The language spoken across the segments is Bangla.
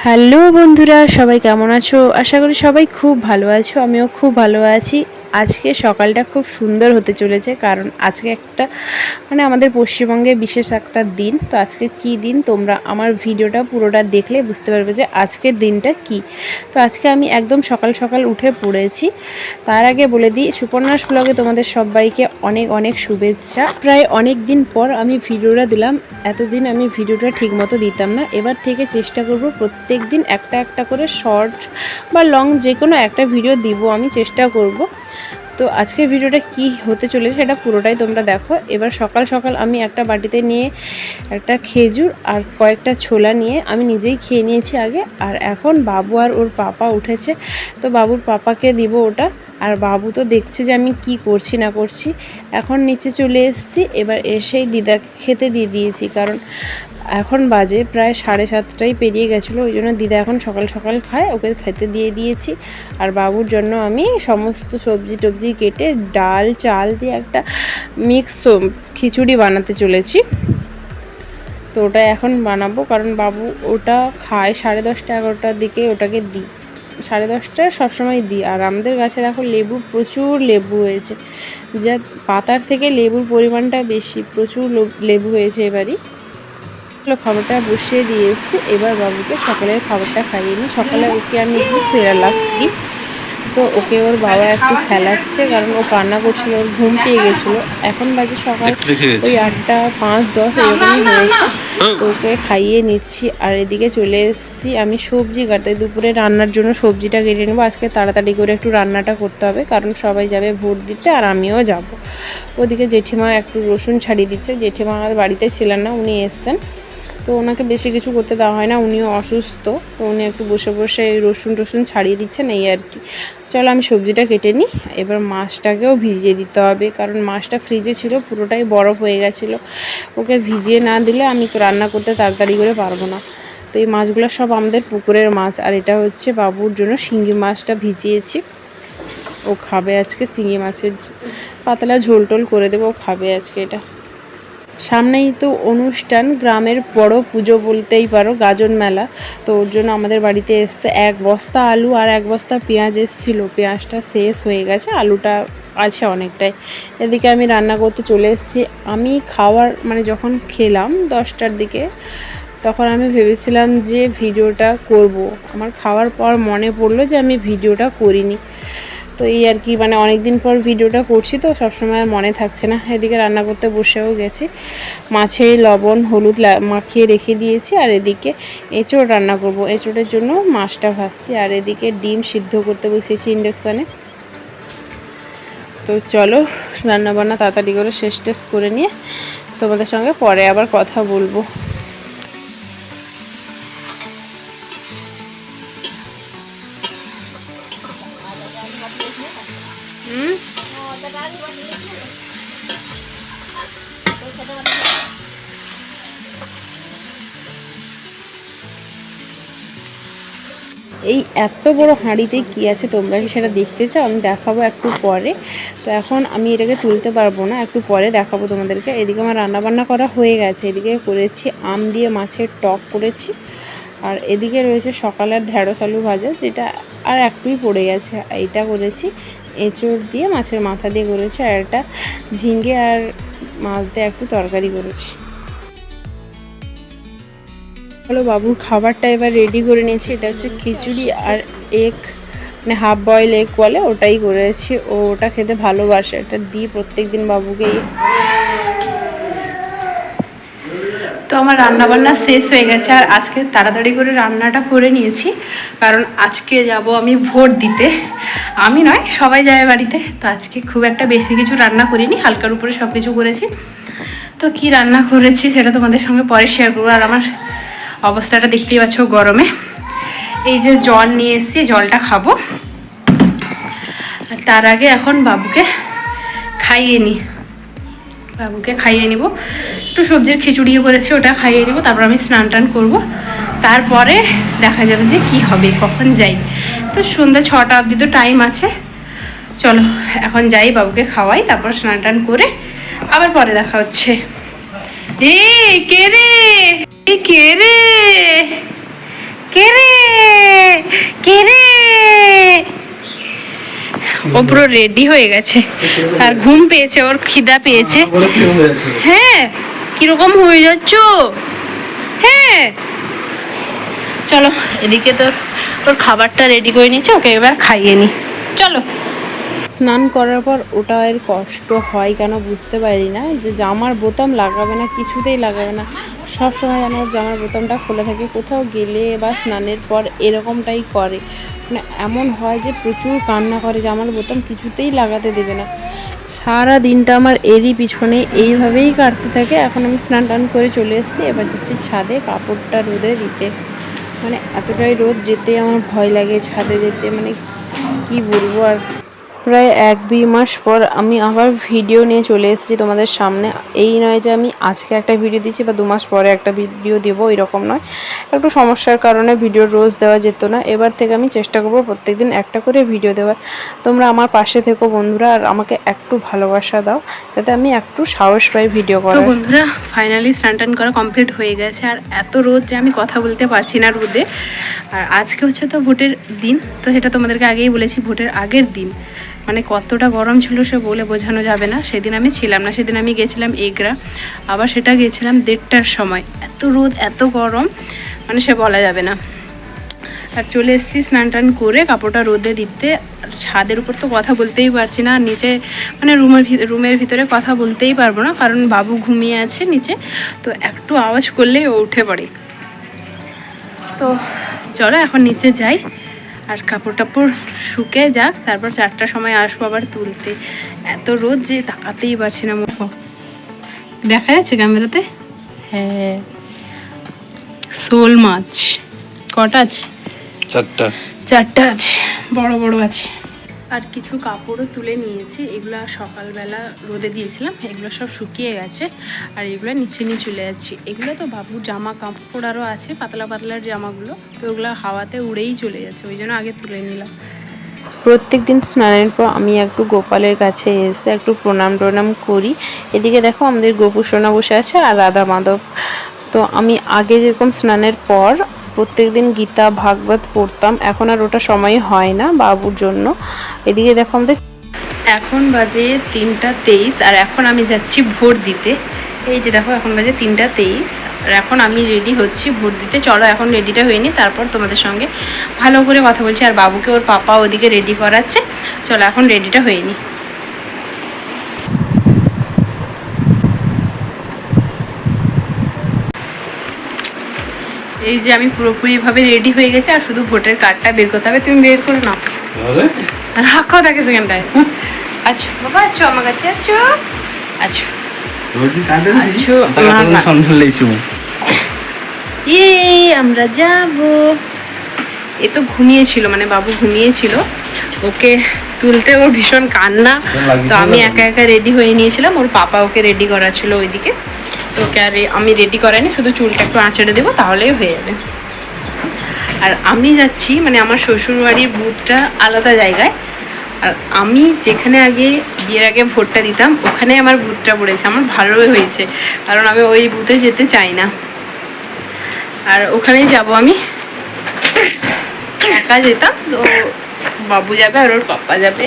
হ্যালো বন্ধুরা, সবাই কেমন আছো? আশা করি সবাই খুব ভালো আছো। আমিও খুব ভালো আছি। আজকে সকালটা খুব সুন্দর হতে চলেছে, কারণ আজকে একটা আমাদের পশ্চিমবঙ্গে বিশেষ একটা দিন। তো আজকে কি দিন তোমরা আমার ভিডিওটা পুরোটা দেখলে বুঝতে পারবে যে আজকের দিনটা কি। তো আজকে আমি একদম সকাল সকাল উঠে পড়েছি। তার আগে বলে দিই, সুপর্ণাস ব্লগে তোমাদের সবাইকে অনেক অনেক শুভেচ্ছা। প্রায় অনেক দিন পর আমি ভিডিওটা দিলাম। এতদিন আমি ভিডিওটা ঠিকমতো দিতাম না। এবার থেকে চেষ্টা করব প্রত্যেক দিন একটা একটা করে শর্ট বা লং যে কোনো একটা ভিডিও দিব, আমি চেষ্টা করব। তো আজকের ভিডিওটা কি হতে চলেছে সেটা পুরোটাই তোমরা দেখো। এবার সকাল সকাল আমি একটা বাটিতে নিয়ে একটা খেজুর আর কয়েকটা ছোলা নিয়ে আমি নিজেই খেয়ে নিয়েছি আগে। আর এখন বাবু আর ওর পাপা উঠেছে, তো বাবুর পাপাকে দিব ওটা। আর বাবু তো দেখছে যে আমি কি করছি না করছি। এখন নিচে চলে এসেছি, এবার এসেই দিদাকে খেতে দিয়ে দিয়েছি, কারণ এখন বাজে প্রায় 7:30 পেরিয়ে গেছিলো। ওই জন্য দিদা এখন সকাল সকাল খায়, ওকে খেতে দিয়ে দিয়েছি। আর বাবুর জন্য আমি সমস্ত সবজি টবজি কেটে ডাল চাল দিয়ে একটা মিক্স খিচুড়ি বানাতে চলেছি। তো ওটা এখন বানাবো, কারণ বাবু ওটা খায় 10:30-11টার দিকে, ওটাকে দিই 10:30টায় সবসময় দিই। আর আমাদের গাছে দেখো লেবু, প্রচুর লেবু হয়েছে, যা পাতার থেকে লেবুর পরিমাণটা বেশি, প্রচুর লেবু হয়েছে এবারই। খাবারটা বসিয়ে দিয়ে এসেছি, এবার বাবুকে সকালের খাবারটা খাইয়ে নিই। সকালে ওকে আমি দিই সেরেলাক্স দিই। তো ওকে ওর বাবা একটু খেলাচ্ছে, কারণ ও কান্না করছিল, ওর ঘুম পেয়ে গেছিলো। এখন বাজে সকাল ওই 8:05-10 এরকমই হয়েছে। তো ওকে খাইয়ে নিচ্ছি। আর এদিকে চলে এসেছি আমি সবজি কাটতে। দুপুরে রান্নার জন্য সবজিটা কেটে নেবো। আজকে তাড়াতাড়ি করে একটু রান্নাটা করতে হবে, কারণ সবাই যাবে ভোট দিতে আর আমিও যাব। ওদিকে জেঠিমা একটু রসুন ছাড়িয়ে দিচ্ছে। জেঠিমা আমার বাড়িতে ছিলেন না, উনি এসছেন। তো ওনাকে বেশি কিছু করতে দেওয়া হয় না, উনিও অসুস্থ। তো উনি একটু বসে বসে রসুন ছাড়িয়ে দিচ্ছেন, এই আর কি। চলো আমি সবজিটা কেটে নিই। এবার মাছটাকেও ভিজিয়ে দিতে হবে, কারণ মাছটা ফ্রিজে ছিল, পুরোটাই বরফ হয়ে গেছিলো। ওকে ভিজিয়ে না দিলে আমি তো রান্না করতে তাড়াতাড়ি করে পারবো না। তো এই মাছগুলো সব আমাদের পুকুরের মাছ। আর এটা হচ্ছে বাবুর জন্য শিঙ্গি মাছটা ভিজিয়েছি, ও খাবে আজকে। শিঙি মাছের পাতলা ঝোল টোল করে দেবো, ও খাবে আজকে এটা। সামনেই তো অনুষ্ঠান, গ্রামের বড় পুজো বলতেই পারো, গাজন মেলা। তো ওর জন্য আমাদের বাড়িতে এসছে 1 বস্তা আলু আর 1 বস্তা পেঁয়াজ এসেছিলো। পেঁয়াজটা শেষ হয়ে গেছে, আলুটা আছে অনেকটাই। এদিকে আমি রান্না করতে চলে এসেছি। আমি খাওয়ার যখন খেলাম 10টার দিকে, তখন আমি ভেবেছিলাম যে ভিডিওটা করব। আমার খাওয়ার পর মনে পড়লো যে আমি ভিডিওটা করিনি। তো এই আর কি, অনেক দিন পর ভিডিওটা করছি, তো সবসময় আর মনে থাকছে না। এদিকে রান্না করতে বসেও গেছি, মাছে লবণ হলুদ মাখিয়ে রেখে দিয়েছি। আর এদিকে এঁচোড় রান্না করব, এঁচোড়ের জন্য মাছটা ভাজছি। আর এদিকে ডিম সিদ্ধ করতে বসেছি ইন্ডাকশানে। তো চলো রান্নাবান্না তাড়াতাড়ি করে শেষ টেস করে নিয়ে তোমাদের সঙ্গে পরে আবার কথা বলবো। এই এত বড় হাঁড়িতে কি আছে তোমরা কি সেটা দেখতে চাও? আমি দেখাবো একটু পরে। তো এখন আমি এটাকে তুলতে পারবো না, একটু পরে দেখাবো তোমাদেরকে। এদিকে আমার রান্নাবান্না করা হয়ে গেছে। এদিকে করেছি আম দিয়ে মাছের টক করেছি। আর এদিকে রয়েছে সকালের ঢেঁড়স আলু ভাজা, যেটা আর একটুই পড়ে গেছে। এইটা করেছি এঁচোড় দিয়ে, মাছের মাথা দিয়ে করেছি। আর একটা ঝিঙ্গে আর মাছ দিয়ে একটু তরকারি করেছি। হলো বাবুর খাবারটা এবার রেডি করে নিয়েছি। এটা হচ্ছে খিচুড়ি আর এগ, হাফ বয়েল এগ বলে, ওটাই করেছি। ও ওটা খেতে ভালোবাসে, এটা দিই প্রত্যেক দিন বাবুকেই। তো আমার রান্নাবান্না শেষ হয়ে গেছে। আর আজকে তাড়াতাড়ি করে রান্নাটা করে নিয়েছি, কারণ আজকে যাব আমি ভোট দিতে। আমি নয়, সবাই যায় বাড়িতে। তো আজকে খুব একটা বেশি কিছু রান্না করিনি, হালকার উপরে সব কিছু করেছি। তো কি রান্না করেছি সেটা তোমাদের সঙ্গে পরে শেয়ার করবো। আর আমার অবস্থাটা দেখতেই পাচ্ছ গরমে। এই যে জল নিয়ে এসেছি, জলটা খাবো। আর তার আগে এখন বাবুকে খাইয়ে নিই, বাবুকে খাইয়ে নিব। একটু সবজির খিচুড়িও করেছি, ওটা খাইয়ে নিব। তারপর আমি স্নান টান করবো, তারপরে দেখা যাবে যে কি হবে, কখন যাই। তো সন্ধ্যা 6টা অবধি তো টাইম আছে। চলো এখন যাই, বাবুকে খাওয়াই, তারপর স্নান টান করে আবার পরে দেখা হচ্ছে। কে রে, কে রে, কে রে, কে রে? ও পুরো রেডি হয়ে গেছে আর ঘুম পেয়েছে, ওর খিদা পেয়েছে। হ্যাঁ, কিরকম হয়ে যাচ্ছ? হ্যাঁ, চলো এদিকে তোর খাবারটা রেডি করে নিয়েছে, ওকে এবার খাইয়ে নি। চলো। স্নান করার পর ওটা এর কষ্ট হয় কেন বুঝতে পারি না, যে জামার বোতাম লাগাবে না, কিছুতেই লাগাবে না। সব সময় যেন ওর জামার বোতামটা খোলা থাকে, কোথাও গেলে বা স্নানের পর এরকমটাই করে। মানে এমন হয় যে প্রচুর কান্না করে, জামার বোতাম কিছুতেই লাগাতে দেবে না। সারা দিনটা আমার এরই পিছনে এইভাবেই কাটতে থাকে। এখন আমি স্নান টান করে চলে এসেছি, এবার যাচ্ছি ছাদে কাপড়টা রোদে দিতে। মানে এতটাই রোদ, যেতে আমার ভয় লাগে ছাদে যেতে, মানে কি বলবো আর। প্রায় 1-2 মাস পর আমি আবার ভিডিও নিয়ে চলে এসেছি তোমাদের সামনে। এই নয় যে আমি আজকে একটা ভিডিও দিচ্ছি বা 2 মাস পরে একটা ভিডিও দেবো, এরকম নয়। একটু সমস্যার কারণে ভিডিও রোজ দেওয়া যেত না। এবার থেকে আমি চেষ্টা করবো প্রত্যেকদিন একটা করে ভিডিও দেওয়ার। তোমরা আমার পাশে থেকো বন্ধুরা, আর আমাকে একটু ভালোবাসা দাও, যাতে আমি একটু সাহস পাই ভিডিও করার। তো বন্ধুরা, ফাইনালি স্নান টান করা কমপ্লিট হয়ে গেছে। আর এত রোদ যে আমি কথা বলতে পারছি না রোদে। আর আজকে হচ্ছে তো ভোটের দিন, তো সেটা তোমাদেরকে আগেই বলেছি, ভোটের আগের দিন। মানে কতটা গরম ছিল সে বলে বোঝানো যাবে না। সেদিন আমি ছিলাম না, সেদিন আমি গেছিলাম এগরা, আবার সেটা গেছিলাম 1:30টার সময়। এত রোদ, এত গরম, মানে সে বলা যাবে না। আর চলে এসেছি স্নান টান করে কাপড়টা রোদে দিতে। ছাদের উপর তো কথা বলতেই পারছি না, নিচে মানে রুমের ভিতরে কথা বলতেই পারবো না, কারণ বাবু ঘুমিয়ে আছে নিচে। তো একটু আওয়াজ করলেই ও উঠে পড়ে। তো চলো এখন নিচে যাই, আর কাপড় টাপড় শুকে যাক, তারপর 4টার সময় আসবো আবার তুলতে। এত রোদ যে তাকাতেই পারছি না। মুখ দেখা যাচ্ছে ক্যামেরাতে? হ্যাঁ, শোল মাছ কটা আছে? 4টা আছে, বড় বড় আছে। আর কিছু কাপড়ও তুলে নিয়েছি, এগুলো সকালবেলা রোদে দিয়েছিলাম, এগুলো সব শুকিয়ে গেছে। আর এগুলো নিচে নিয়ে চলে যাচ্ছি। এগুলো তো বাবুর জামা কাপড় আরও আছে, পাতলা পাতলার জামাগুলো, তো ওগুলো হাওয়াতে উড়েই চলে যাচ্ছে, ওই জন্য আগে তুলে নিলাম। প্রত্যেক দিন স্নানের পর আমি একটু গোপালের কাছে এসে একটু প্রণাম করি। এদিকে দেখো আমাদের গোপু সোনা বসে আছে আর রাধা মাধব। তো আমি আগে যেরকম স্নানের পর প্রত্যেকদিন গীতা ভাগবত পড়তাম, এখন আর ওটা সময় হয় না বাবুর জন্য। এদিকে দেখো আমাদের এখন বাজে 3টা 23, আর এখন আমি যাচ্ছি ভোট দিতে। এই যে দেখো এখন বাজে 3টা 23, আর এখন আমি রেডি হচ্ছি ভোট দিতে। চলো এখন রেডিটা হয়নি, তারপর তোমাদের সঙ্গে ভালো করে কথা বলছি। আর বাবুকে ওর পাপা ওদিকে রেডি করাচ্ছে। চলো এখন রেডিটা হয়নি। এই যে আমি পুরোপুরিভাবে রেডি হয়ে গেছি, আর শুধু ভোটের কার্ডটা বের করতে হবে। তুমি বের করো না, রাখো থাকে সেখানটায়। আচ্ছা বাবা, আচ্ছা আমার কাছে আছো, আচ্ছা আমরা যাবো। এ তো ঘুমিয়েছিল, মানে বাবু ঘুমিয়েছিল, ওকে তুলতে ওর ভীষণ কান্না। তো আমি একা একা রেডি হয়ে নিয়েছিলাম, ওর পাপা ওকে রেডি করা ছিল ওইদিকে। তো ওকে আর আমি রেডি করাইনি, শুধু চুলটা একটু আঁচড়ে দেবো, তাহলেই হয়ে যাবে। আর আমি যাচ্ছি, মানে আমার শ্বশুরবাড়ির বুথটা আলাদা জায়গায়। আর আমি যেখানে আগে বিয়ের আগে ভোটটা দিতাম, ওখানে আমার বুথটা পড়েছে। আমার ভালোই হয়েছে, কারণ আমি ওই বুথে যেতে চাই না। আর ওখানেই যাব আমি, একা যেতাম। তো বাবু যাবে আর ওর পাপা যাবে।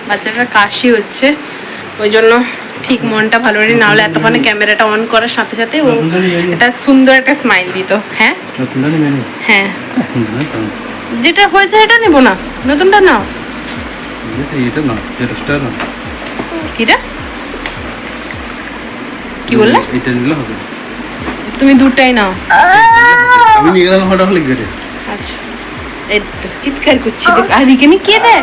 বাচ্চাটার কাশি হচ্ছে, ওই জন্য ঠিক মনটা ভালো নেই, নাহলে এতক্ষণে ক্যামেরাটা অন করার সাথে সাথে ও একটা সুন্দর একটা স্মাইল দিত। হ্যাঁ হ্যাঁ, যেটা হয়েছে সেটা নেবো না, নতুনটা নাও। কিরা কি বললে? তুমি দুটাই নাও। আচ্ছা, এই তো চিৎকার করছি, আর এখানে কে দেয়?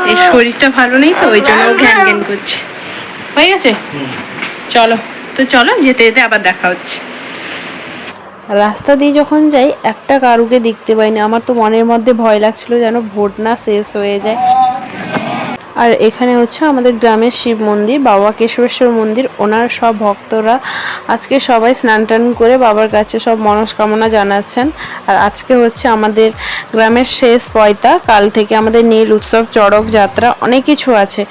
এই শরীরটা ভালো নেই তো, ওই জন্য ঘ্যান ঘ্যান করছে। হয়ে গেছে, চলো। তো চলো, যেতে যেতে আবার দেখা হচ্ছে। রাস্তা দিয়ে যখন যাই একটা কারুকে দেখতে পাইনি। আমার তো মনের মধ্যে ভয় লাগছিল যেন ভোট না শেষ হয়ে যায়। আর এখানে হচ্ছে আমাদের গ্রামের শিব মন্দির, বাবা কেশবেশ্বর মন্দির। ওনার সব ভক্তরা আজকে সবাই স্নান টান করে বাবার কাছে সব মনস্কামনা জানাচ্ছেন। আর আজকে হচ্ছে আমাদের গ্রামের শেষ পয়তা, কাল থেকে আমাদের নীল উৎসব, চড়ক যাত্রা, অনেক কিছু আছে।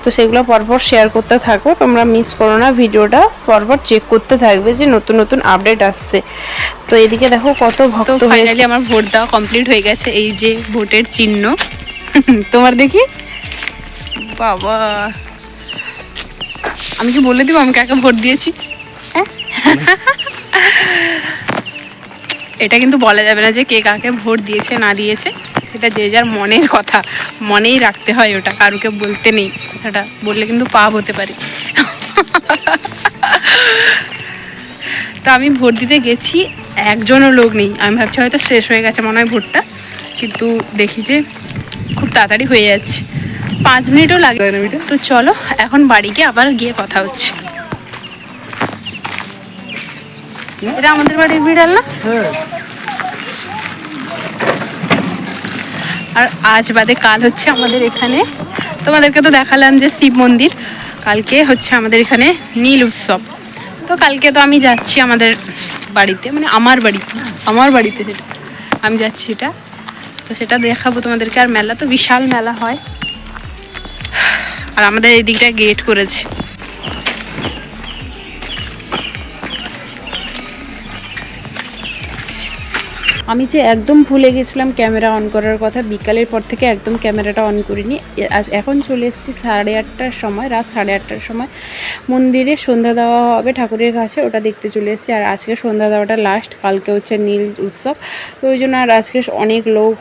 তো সেগুলো পরপর শেয়ার করতে থাকবো, তোমরা মিস করো না, ভিডিওটা পরপর চেক করতে থাকবে যে নতুন নতুন আপডেট আসছে। তো এদিকে দেখো কত ভক্ত হয়েছে। আমার ভোট দেওয়া কমপ্লিট হয়ে গেছে, এই যে ভোটের চিহ্ন তোমার দেখি। বাবা, আমি কি বলে দিব আমি কাকে ভোট দিয়েছি? এটা কিন্তু বলা যাবে না যে কে কাকে ভোট দিয়েছে না দিয়েছে, সেটা যে যার মনের কথা, মনেই রাখতে হয়, ওটা কারুকে বলতে নেই। কথাটা বললে কিন্তু পাপ হতে পারে। তো আমি ভোট দিতে গেছি, একজনও লোক নেই। আমি ভাবছি হয়তো শেষ হয়ে গেছে মনে হয় ভোটটা, কিন্তু দেখি যে খুব তাড়াতাড়ি হয়ে যাচ্ছে, 5 মিনিটও লাগে না। তো চলো এখন বাড়ি গিয়ে আবার গিয়ে কথা হচ্ছে। এটা আমাদের বাড়ির বিড়াল না? আর আজ বাদে কাল হচ্ছে আমাদের এখানে, তোমাদেরকে তো দেখালাম যে শিব মন্দির, কালকে হচ্ছে আমাদের এখানে নীল উৎসব। তো কালকে তো আমি যাচ্ছি আমাদের বাড়িতে, মানে আমার বাড়িতে যেটা আমি যাচ্ছি, এটা তো সেটা দেখাবো তোমাদেরকে। আর মেলা তো বিশাল মেলা হয়, আর আমাদের এই দিকটা গেট করেছে। আমি যে একদম ভুলে গেছিলাম ক্যামেরা অন করার কথা, বিকালের পর থেকে একদম ক্যামেরাটা অন করিনি। এখন চলে এসেছি 8:30টার সময়, রাত 8:30টার সময় মন্দিরে সন্ধ্যা দেওয়া হবে ঠাকুরের কাছে, ওটা দেখতে চলে এসেছি। আর আজকে সন্ধ্যা দেওয়াটা লাস্ট, কালকে হচ্ছে নীল উৎসব, তো ওই জন্য আর আজকে অনেক লোক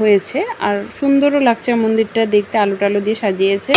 হয়েছে। আর সুন্দরও লাগছে মন্দিরটা দেখতে, আলো টালো দিয়ে সাজিয়েছে।